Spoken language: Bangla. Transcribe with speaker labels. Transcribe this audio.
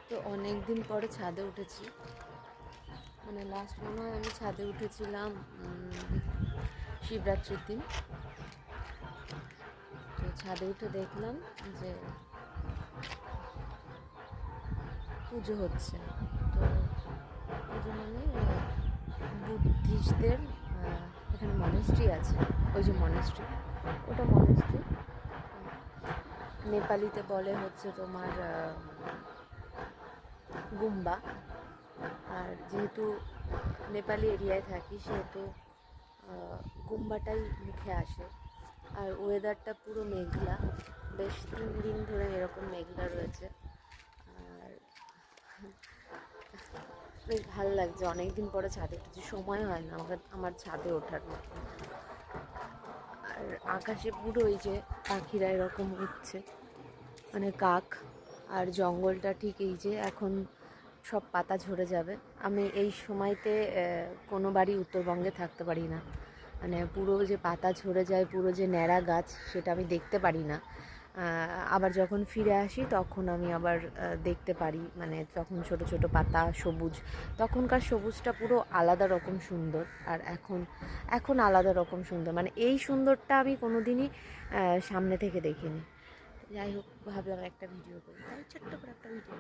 Speaker 1: তো অনেক দিন পরে ছাদে উঠেছি, মানে লাস্ট মনে হয় আমি ছাদে উঠেছিলাম শিবরাত্রির দিন। তো ছাদে উঠে দেখলাম যে পুজো হচ্ছে। তো পুজো মানে বুদ্ধিস্টদের এখানে মনেস্ট্রি আছে, ওই যে মনেস্ট্রি, ওটা মনেস্ট্রি। নেপালিতে বলে হচ্ছে তোমার গুম্বা। আর যেহেতু নেপালি এরিয়ায় থাকি সেহেতু গুম্বাটাই মুখে আসে। আর ওয়েদারটা পুরো মেঘলা, বেশ 3 দিন ধরে এরকম মেঘলা রয়েছে। আর বেশ ভালো লাগছে, অনেক দিন পরে ছাদে উঠেছি, সময় হয় না আমার ছাদে ওঠার মতো। আর আকাশে পুরো ওই যে পাখিরা এরকম উঠছে, মানে কাক। আর জঙ্গলটা ঠিক এই যে এখন সব পাতা ঝরে যাবে। আমি এই সময়তে কোনো বাড়ি উত্তরবঙ্গে থাকতে পারি না, মানে পুরো যে পাতা ঝরে যায়, পুরো যে ন্যাড়া গাছ সেটা আমি দেখতে পারি না। আবার যখন ফিরে আসি তখন আমি আবার দেখতে পারি, মানে তখন ছোট ছোট পাতা সবুজ, তখনকার সবুজটা পুরো আলাদা রকম সুন্দর। আর এখন আলাদা রকম সুন্দর, মানে এই সুন্দরটা আমি কোনো দিনই সামনে থেকে দেখিনি। যাই হোক, ভাবলাম একটা ভিডিও করি, তাই ছোট্ট করে একটা ভিডিও।